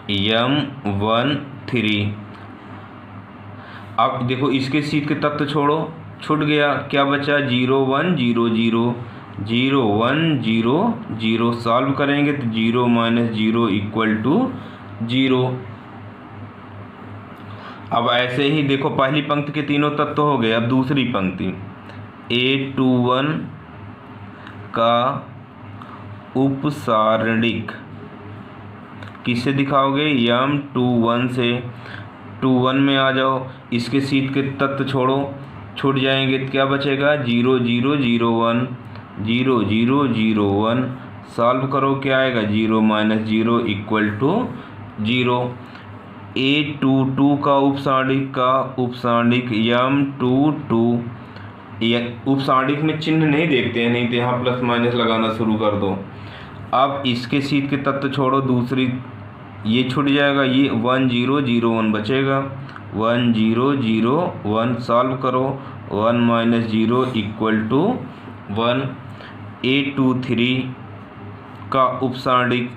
S1: M13। अब देखो इसके शीट के तत्व छोड़ो, छूट गया, क्या बचा 0 1 0 0 0 1 0 0। सॉल्व करेंगे तो 0 माइनस 0 इक्वल टू 0। अब ऐसे ही देखो पहली पंक्ति के तीनों तत्व हो गए। अब दूसरी पंक्ति A21 का उपसारणिक किससे दिखाओगे M21 से। 21 में आ जाओ, इसके शीट के तत्व छोड़ो, छूट जाएंगे तो क्या बचेगा 0 0 0 1 0 0 0 1। सॉल्व करो, क्या आएगा 0 माइनस 0 इक्वल टू 0। A22 का उपसारणिक M22, उपसारणिक में चिन्ह नहीं देखते हैं, नहीं तो यहाँ प्लस माइनस लगाना शुरू कर दो। अब इसके शीट के तत्व छोड़ो, दूसरी ये छूट जाएगा, ये 1 0 0 1 बचेगा, 1 0 0 1। सॉल्व करो, 1 माइनस 0 इक्वल टू 1। A23 का उपसारणिक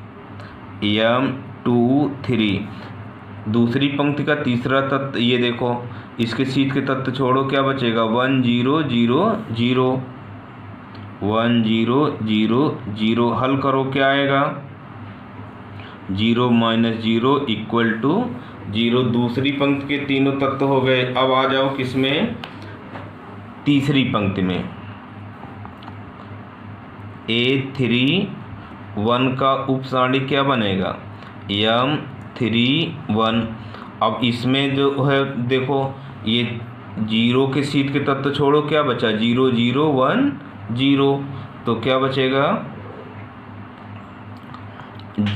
S1: M23, दूसरी पंक्ति का तीसरा तत्व, ये देखो इसके शीट के तत्व छोड़ो, क्या बचेगा 1 0 0 0 1 0 0 0। हल करो, क्या आएगा 0 माइनस 0 इक्वल टू 0। दूसरी पंक्ति के तीनों तत्व हो गए। अब आ जाओ किसमें, तीसरी पंक्ति में A31 का उपसारणिक क्या बनेगा M31। अब इसमें जो है देखो, ये 0 के शीट के तत्व छोड़ो, क्या बचा 0 0 1 0। तो क्या बचेगा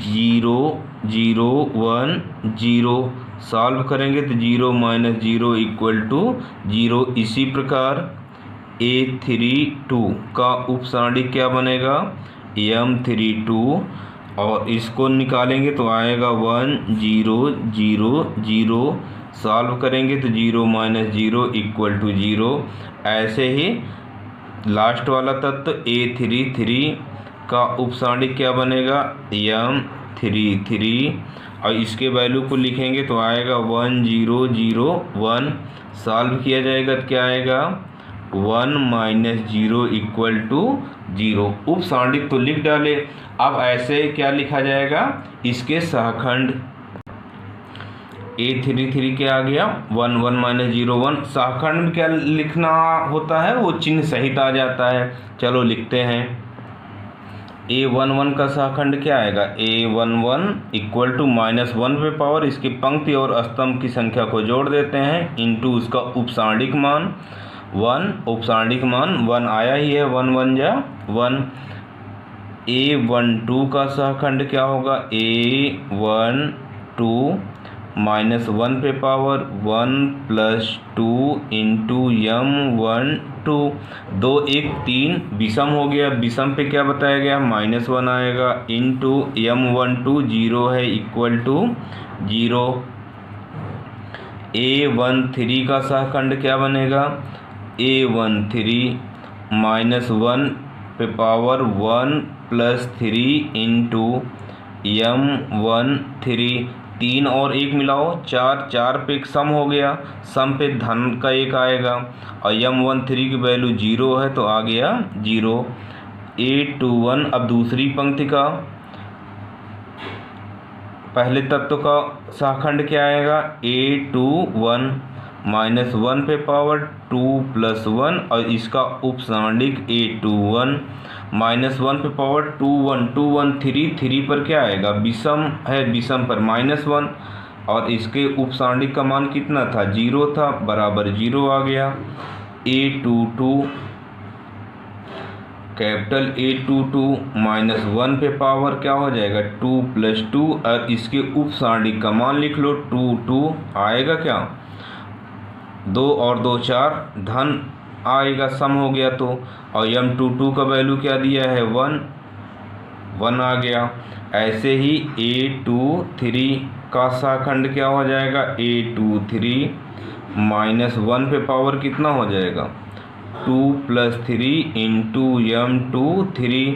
S1: 0 0 1 0। सॉल्व करेंगे तो 0 माइनस 0 इक्वल टू 0। इसी प्रकार A32 का उपसारणिक क्या बनेगा M32, और इसको निकालेंगे तो आएगा 1 0 0 0। सॉल्व करेंगे तो 0 माइनस 0 इक्वल टू 0। ऐसे ही लास्ट वाला तत्व A33 का उपसारणिक क्या बनेगा M33, और इसके वैल्यू को लिखेंगे तो आएगा 1 0 0 1। सॉल्व किया जाएगा तो क्या आएगा 1 माइनस 0 इक्वल टू 0। उपसारणिक तो लिख डाले। अब ऐसे क्या लिखा जाएगा, इसके सहखंड A33 क्या आ गया 1 1 माइनस 0 1। सहखंड में क्या लिखना होता है, वो चिन्ह सहित आ जाता है। चलो लिखते हैं, A11 का सहखंड क्या आएगा A11 इक्वल टू -1 पे पावर, इसकी पंक्ति और स्तंभ की संख्या को जोड़ देते हैं इनटू उसका उपसारणिक मान 1। उपसारणिक मान 1 आया ही है, 1 1 जा 1। A12 का सहखंड क्या होगा A12 -1 पे पावर 1 + 2 इंटू M12। 2 1 3 विषम हो गया, विषम पे क्या बताया गया -1 आएगा इंटू M12 0 है इक्वल टू 0। A13 का सहखंड क्या बनेगा A13 -1 पे पावर 1 + 3 इंटू M13। 3 और 1 मिलाओ 4, 4 पे एक सम हो गया, सम पे धन का 1 आएगा, और M13 की वैल्यू 0 है तो आ गया 0। A21 अब दूसरी पंक्ति का पहले तत्व का सहखंड क्या आएगा A21 -1 पे पावर 2 + 1, और इसका उपसारणिक A21 -1 पे पावर 2 1 2 1 3 3 पर क्या आएगा विषम है, विषम पर -1, और इसके उपसारणिक का मान कितना था 0 था, बराबर 0 आ गया। A22 कैपिटल A22 -1 पे पावर क्या हो जाएगा 2 + 2, और इसके उपसारणिक का मान लिख लो 2 2 आएगा क्या 2 और 2 4 धन आएगा, सम हो गया तो। और m22 का वैल्यू क्या दिया है 1 आ गया। ऐसे ही A23 का शाखंड क्या हो जाएगा A23 -1 पे पावर कितना हो जाएगा 2 + 3 इंटू m23,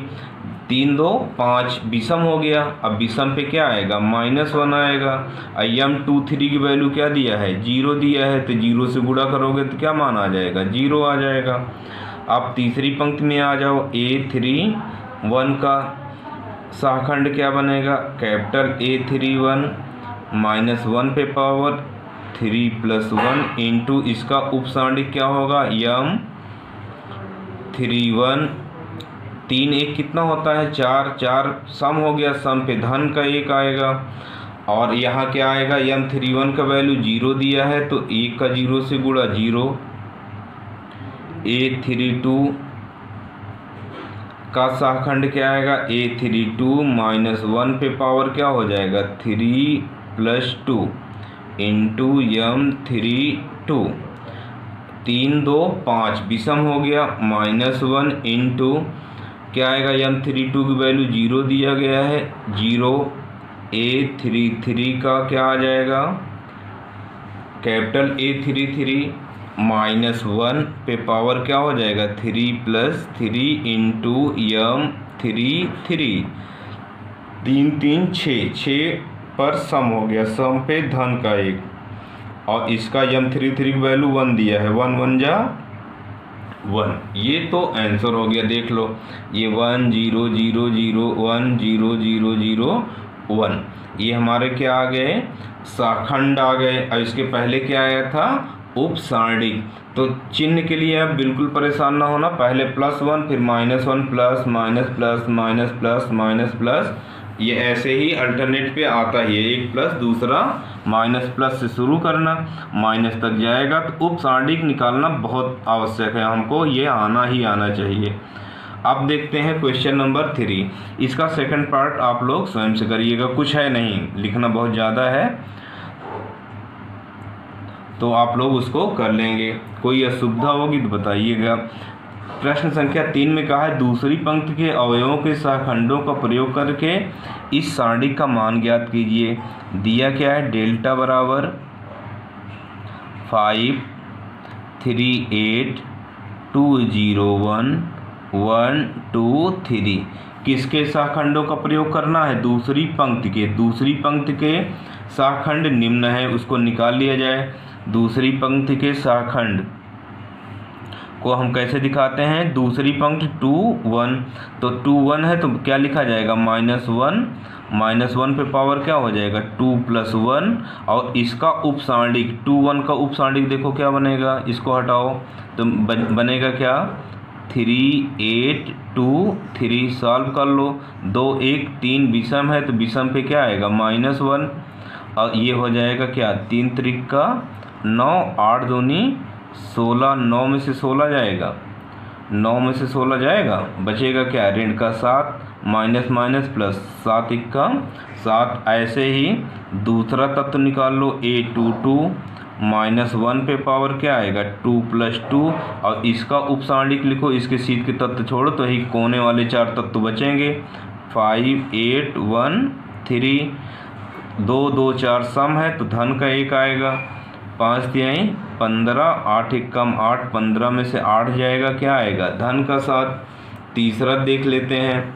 S1: 3 2 5 विषम हो गया। अब विषम पे क्या आएगा -1 आएगा। m23 की वैल्यू क्या दिया है 0 दिया है, तो 0 से गुणा करोगे तो क्या मान आ जाएगा 0 आ जाएगा। अब तीसरी पंक्ति में आ जाओ, A31 का शाखंड क्या बनेगा कैपिटल A31 -1 पे पावर 3 + 1 इंटू इसका उपसांडिक क्या होगा m31, 3 1 कितना होता है 4 4 सम हो गया, सम पे धन का 1 आएगा। और यहाँ क्या आएगा m31 का वैल्यू 0 दिया है, तो 1 का 0 से गुणा 0। A32 का शाखंड क्या आएगा A32 -1 पे पावर क्या हो जाएगा 3 + 2 इंटू m32, 3 2 5 विषम हो गया, -1 इंटू क्या आएगा m32 की वैल्यू 0 दिया गया है 0। A33 का क्या आ जाएगा कैपिटल A33 -1 पे पावर क्या हो जाएगा 3 + 3 इंटू m33, 3 3 6 पर सम हो गया, सम पे धन का 1। और इसका m33 की वैल्यू 1 दिया है, 1 1 जा 1। ये तो आंसर हो गया, देख लो ये 1 0 0 0 1 0 0 0 1, ये हमारे क्या आ गए शाखंड आ गए। और इसके पहले क्या आया था उपसारणिक। तो चिन्ह के लिए आप बिल्कुल परेशान ना होना, पहले +1 फिर -1 plus minus plus minus plus minus plus, ये ऐसे ही अल्टरनेट पे आता ही है, एक प्लस दूसरा माइनस प्लस से शुरू करना, माइनस तक जाएगा। तो उपसारणिक निकालना बहुत आवश्यक है, हमको ये आना ही आना चाहिए। अब देखते हैं क्वेश्चन नंबर 3, इसका सेकंड पार्ट आप लोग स्वयं से करिएगा, कुछ है नहीं, लिखना बहुत ज़्यादा है तो आप लोग उसको कर लेंगे, कोई असुविधा होगी तो बताइएगा। प्रश्न संख्या 3 में कहा है दूसरी पंक्ति के अवयवों के शाखंडों का प्रयोग करके इस सारणी का मान ज्ञात कीजिए। दिया क्या है डेल्टा बराबर 5 3 8 2 0 1 1 2 3। किसके शाखंडों का प्रयोग करना है दूसरी पंक्ति के, दूसरी पंक्ति के शाखंड निम्न है, उसको निकाल लिया जाए। दूसरी पंक्ति के शाखंड को हम कैसे दिखाते हैं, दूसरी पंक्ति 2 1, तो 2 1 है तो क्या लिखा जाएगा -1 पे पावर क्या हो जाएगा 2 + 1, और इसका उपसारणिक 2 1 का उपसारणिक देखो क्या बनेगा, इसको हटाओ तो बनेगा क्या 3 8 2 3, सॉल्व कर लो, 2 1 3 विषम है तो विषम पे क्या आएगा -1, और ये हो जाएगा क्या 3 त्रिक का 9 8 दूनी 16, 9 में से 16 जाएगा, 9 में से 16 जाएगा, बचेगा क्या ऋण का 7 माइनस माइनस प्लस 7 1 7। ऐसे ही दूसरा तत्व निकाल लो A22 -1 पे पावर क्या आएगा 2 + 2, और इसका उपसारणिक लिखो, इसके सीध के तत्व छोड़ो तो ही कोने वाले 4 तत्व बचेंगे 5 8 1 3, 2 2 4 सम है तो धन का 1 आएगा, 5 तिहाई 15, 8 1 8, 15 में से 8 जाएगा क्या आएगा धन का 7। तीसरा देख लेते हैं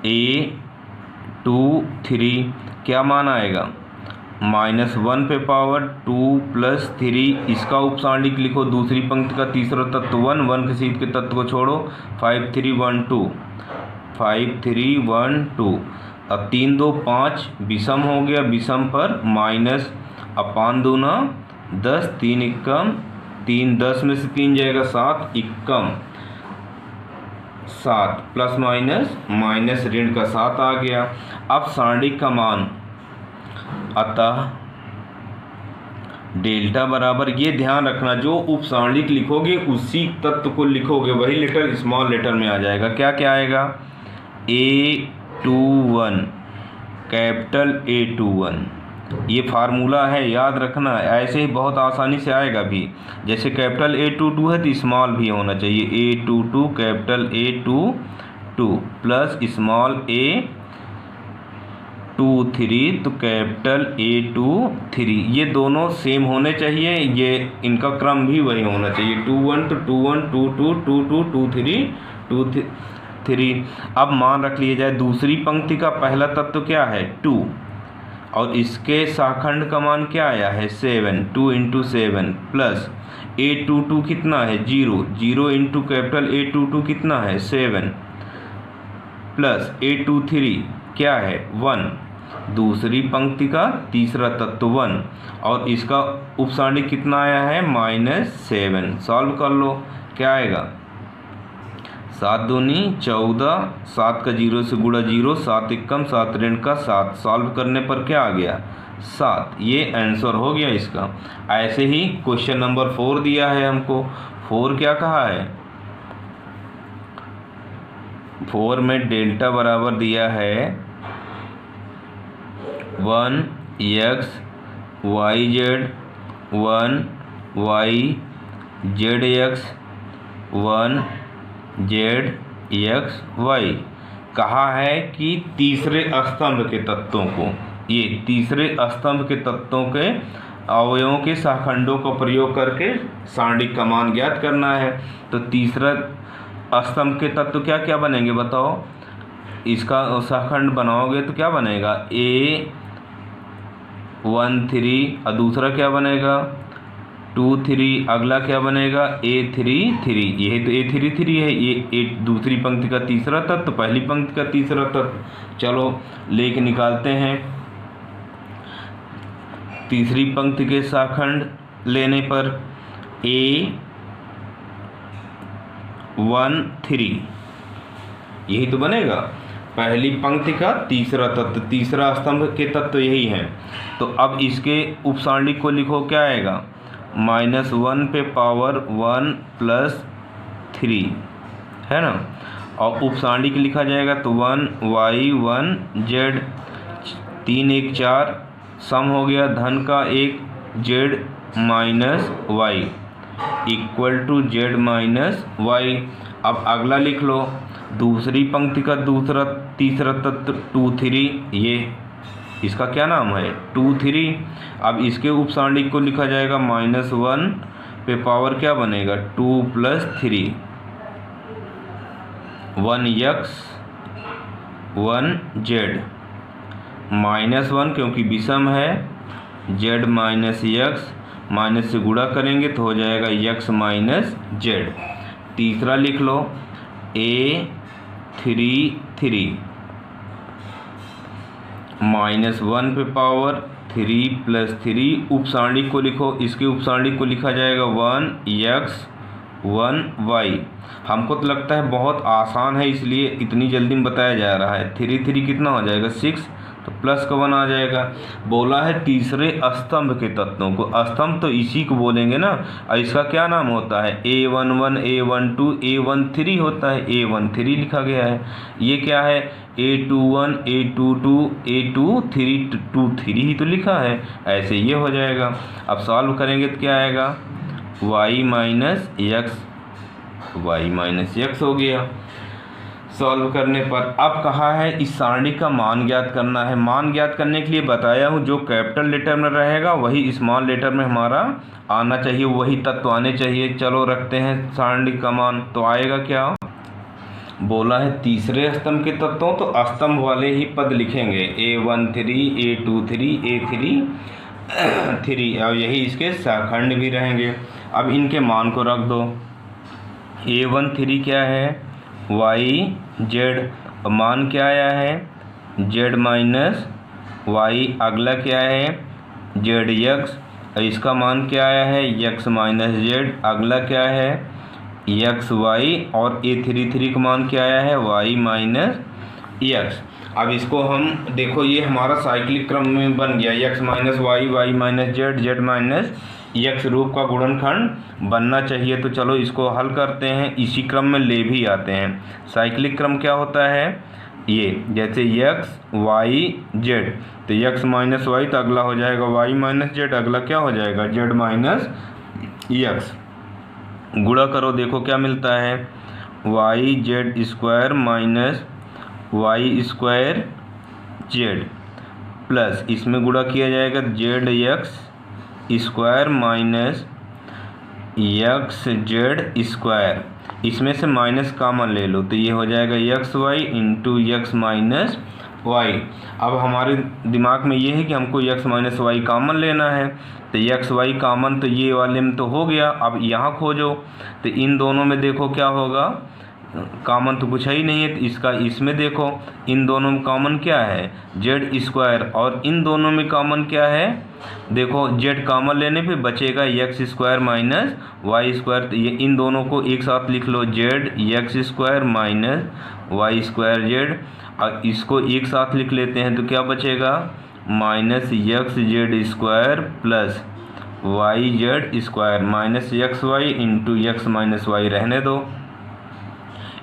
S1: A23 क्या मान आएगा -1 पे पावर 2 + 3, इसका उपसारणिक लिखो, दूसरी पंक्ति का तीसरा तत्व 1 1 के सीध के तत्व को छोड़ो 5 3 1 2 5 3 1 2। अब 3 2 5 विषम हो गया, विषम पर माइनस, अब 5 दूना 10 3 1 3, 10 में से 3 जाएगा 7 1 7 प्लस माइनस माइनस ऋण का 7 आ गया। अब सारणी का मान, अतः डेल्टा बराबर, ये ध्यान रखना जो उपसारणिक लिखोगे उसी तत्व को लिखोगे, वही लेटर स्मॉल लेटर में आ जाएगा। क्या क्या आएगा A21 कैपिटल A21 ये फार्मूला है, याद रखना। ऐसे ही बहुत आसानी से आएगा भी। जैसे कैपिटल A22 है तो स्मॉल भी होना चाहिए, A22 capital A22 plus small A23 तो कैपिटल A23, ये दोनों सेम होने चाहिए, ये इनका क्रम भी वही होना चाहिए, 21 तो 21 22 22 23 23। अब मान रख लिया जाए दूसरी पंक्ति का पहला तत्व क्या है 2, और इसके शाखंड का मान क्या आया है 7, 2 इंटू 7 प्लस A22 कितना है 0, 0 इंटू कैपिटल A22 कितना है 7 प्लस A23 क्या है 1, दूसरी पंक्ति का तीसरा तत्व 1, और इसका उपसारणिक कितना आया है -7। सॉल्व कर लो, क्या आएगा 7 दूनी 14, 7 का 0 से गुणा 0, 7 एकम 7 ऋण का 7, सॉल्व करने पर क्या आ गया 7। ये आंसर हो गया इसका। ऐसे ही क्वेश्चन नंबर 4 दिया है हमको। 4 क्या कहा है, 4 में डेल्टा बराबर दिया है 1x yz 1 yzx 1 zxy। कहा है कि तीसरे स्तंभ के तत्वों को, ये तीसरे स्तंभ के तत्वों के अवयवों के शाखंडों का प्रयोग करके सारणिक का मान ज्ञात करना है। तो तीसरा स्तंभ के तत्व क्या क्या बनेंगे बताओ, इसका शाखंड बनाओगे तो क्या बनेगा A13, और दूसरा क्या बनेगा 2 3, अगला क्या बनेगा A33, यही तो A33 है, ये दूसरी पंक्ति का तीसरा तत्व, पहली पंक्ति का तीसरा तत्व। चलो लेके निकालते हैं। तीसरी पंक्ति के शाखंड लेने पर A13 यही तो बनेगा, पहली पंक्ति का तीसरा तत्व, तीसरा स्तंभ के तत्व यही है। तो अब इसके उपसारणिक को लिखो, क्या आएगा -1 पे पावर 1 + 3 है ना, और उपसारणिक लिखा जाएगा तो 1y 1z, 3 1 4, सम हो गया धन का 1 z - y equal to z - y। अब अगला लिख लो, दूसरी पंक्ति का तीसरा तत्व 2 3, ये इसका क्या नाम है 2 3। अब इसके उपसारणिक को लिखा जाएगा -1 पे पावर क्या बनेगा 2 + 3, 1x 1z -1 क्योंकि विषम है, z - x, माइनस से गुणा करेंगे तो हो जाएगा x - z। तीसरा लिख लो A33 -1 पे पावर 3 + 3, उपसारणिक को लिखो, इसके उपसारणिक को लिखा जाएगा 1x 1y। हमको तो लगता है बहुत आसान है इसलिए इतनी जल्दी में बताया जा रहा है। 3 3 कितना हो जाएगा 6, तो प्लस का 1 आ जाएगा। बोला है तीसरे स्तंभ के तत्वों को, स्तंभ तो इसी को बोलेंगे ना, और इसका क्या नाम होता है A11 A12 A13 होता है, A13 लिखा गया है। ये क्या है A21 A22 A23 ही तो लिखा है, ऐसे ये हो जाएगा। अब सॉल्व करेंगे तो क्या आएगा y - x हो गया। सॉल्व करने पर अब कहा है इस सारणी का मान ज्ञात करना है। मान ज्ञात करने के लिए बताया हूँ जो कैपिटल लेटर में रहेगा वही स्मॉल लेटर में हमारा आना चाहिए, वही तत्व आने चाहिए। चलो रखते हैं सारणी का मान, तो आएगा क्या, बोला है तीसरे स्तंभ के तत्वों तो स्तंभ वाले ही पद लिखेंगे A13 A23 A33 और यही इसके शाखंड भी रहेंगे। अब इनके मान को रख दो। A13 क्या है YZ, मान क्या आया है Z - y, अगला क्या है ZX, इसका मान क्या आया है x - z, अगला क्या है XY, और A33 का मान क्या आया है y - x। अब इसको हम देखो ये हमारा साइक्लिक क्रम में बन गया, x - y y - z z - x रूप का गुणनखंड बनना चाहिए। तो चलो इसको हल करते हैं, इसी क्रम में ले भी आते हैं। साइक्लिक क्रम क्या होता है ये जैसे एक्स वाई जेड, तो एक्स माइनस वाई तो अगला हो जाएगा वाई माइनस जेड, अगला क्या हो जाएगा जेड माइनस एक्स। गुणा करो, देखो क्या मिलता है, Y Z square minus Y square Z plus इसमें गुणा किया जाएगा Z X square minus X Z square, इसमें से माइनस कॉमन ले लो तो ये हो जाएगा X Y into X minus Y. अब हमारे दिमाग में ये है कि हमको एक्स माइनस वाई कॉमन लेना है, तो एक्स वाई कॉमन तो ये वाले में तो हो गया। अब यहाँ खोजो, तो इन दोनों में देखो क्या होगा, कॉमन तो कुछ है ही नहीं है, तो इसका इसमें देखो इन दोनों में कॉमन क्या है जेड स्क्वायर, और इन दोनों में कॉमन क्या है, देखो जेड कॉमन लेने पे बचेगा X square minus Y square, तो ये इन दोनों को एक साथ लिख लो Z X square minus Y square Z, और इसको एक साथ लिख लेते हैं तो क्या बचेगा minus X Z square plus Y Z square minus X Y into X minus Y रहने दो।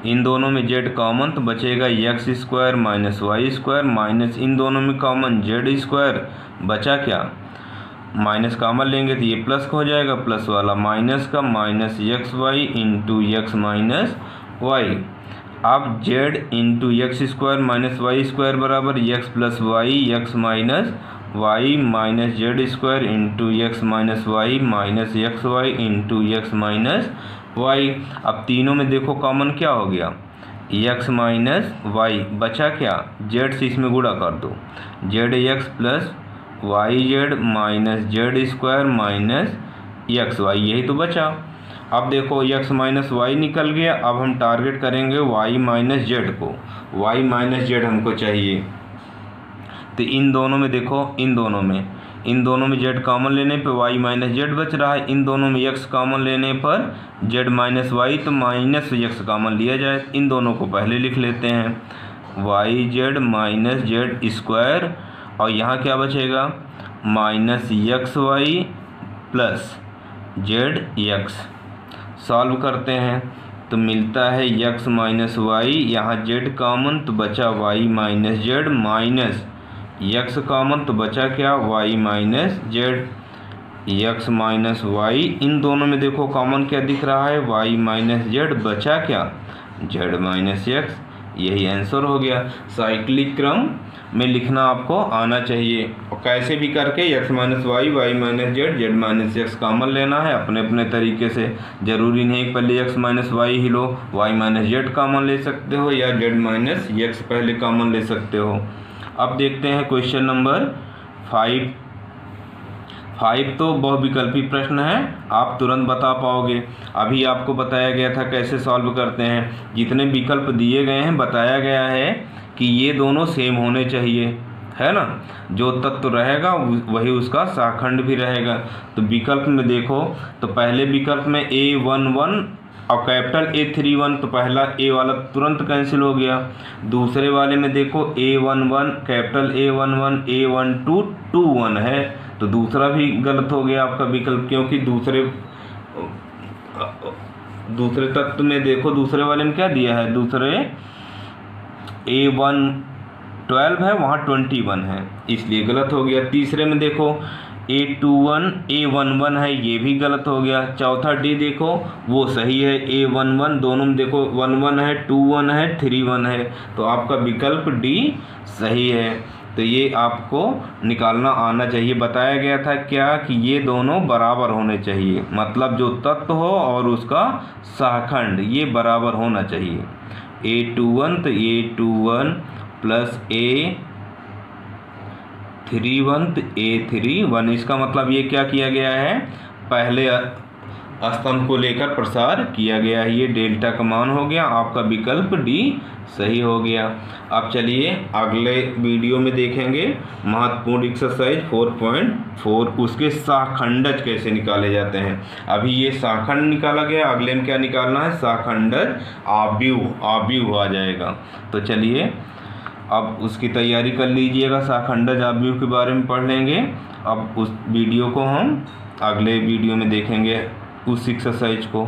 S1: इन दोनों में जेड कॉमन तो बचेगा X square minus Y square minus इन दोनों में कॉमन जेड स्क्वायर, बचा क्या माइनस कॉमन लेंगे तो ये प्लस हो जाएगा, प्लस वाला माइनस का minus X Y into X minus Y. अब Z into X square minus Y square बराबर X plus Y X minus Y minus Z square into X minus Y minus X Y into X minus Y. अब तीनों में देखो common क्या हो गया x minus Y, बचा क्या जेड से इसमें गुणा कर दो Z X plus Y Z minus Z square minus X Y, यही तो बचा। अब देखो एक्स माइनस वाई निकल गया, अब हम टारगेट करेंगे वाई माइनस जेड को, वाई माइनस जेड हमको चाहिए, तो इन दोनों में देखो इन दोनों में जेड कॉमन लेने पे वाई माइनस जेड बच रहा है, इन दोनों में एक्स कॉमन लेने पर जेड माइनस वाई तो माइनस एक्स कॉमन लिया जाए, इन दोनों को पहले लिख लेते हैं Y Z minus Z square, और यहाँ क्या बचेगा minus X Y plus Z X. Solve करते हैं तो मिलता है एक्स माइनस वाई, यहाँ जेड कॉमन तो बचा Y minus Z minus x common तो बचा क्या Y minus Z, X minus Y, इन दोनों में देखो कॉमन क्या दिख रहा है वाई माइनस जेड, बचा क्या जेड माइनस एक्स, यही आंसर हो गया। साइक्लिक क्रम में लिखना आपको आना चाहिए, और कैसे भी करके x minus y y minus z z minus x common लेना है अपने अपने तरीके से, ज़रूरी नहीं कि पहले एक्स माइनस वाई ही लो, वाई माइनस जेड कॉमन ले सकते हो या जेड माइनस एक्स पहले कॉमन ले सकते हो। अब देखते हैं क्वेश्चन नंबर 5 तो बहुविकल्पी प्रश्न है, आप तुरंत बता पाओगे। अभी आपको बताया गया था कैसे सॉल्व करते हैं, जितने विकल्प दिए गए हैं बताया गया है कि ये दोनों सेम होने चाहिए, है ना, जो तत्व रहेगा वही उसका शाखंड भी रहेगा। तो विकल्प में देखो तो पहले विकल्प में A11 और कैपिटल A31, तो पहला ए वाला तुरंत कैंसिल हो गया। दूसरे वाले में देखो A11 कैपिटल A11 A12 21 है, तो दूसरा भी गलत हो गया आपका विकल्प, क्योंकि दूसरे तत्व में देखो दूसरे वाले में क्या दिया है, दूसरे A12 है वहाँ 21 है, इसलिए गलत हो गया। तीसरे में देखो A21 A11 है, ये भी गलत हो गया। चौथा डी देखो वो सही है, A11 दोनों में देखो 11 है 21 है 31 है, तो आपका विकल्प डी सही है। तो ये आपको निकालना आना चाहिए। बताया गया था क्या कि ये दोनों बराबर होने चाहिए, मतलब जो तत्व हो और उसका सहखंड ये बराबर होना चाहिए। A21 तो A21 प्लस A31 तो A31, इसका मतलब ये क्या किया गया है, पहले स्तंभ को लेकर प्रसार किया गया है, ये डेल्टा का मान हो गया, आपका विकल्प डी सही हो गया। अब चलिए अगले वीडियो में देखेंगे महत्वपूर्ण एक्सरसाइज 4.4, उसके सहखंडज कैसे निकाले जाते हैं। अभी ये सहखंड निकाला गया, अगले में क्या निकालना है, सहखंडज आव्यूह आ जाएगा। तो चलिए अब उसकी तैयारी कर लीजिएगा, सहखंडज आव्यूह के बारे में पढ़ लेंगे। अब उस वीडियो को हम अगले वीडियो में देखेंगे उस एक्सरसाइज को।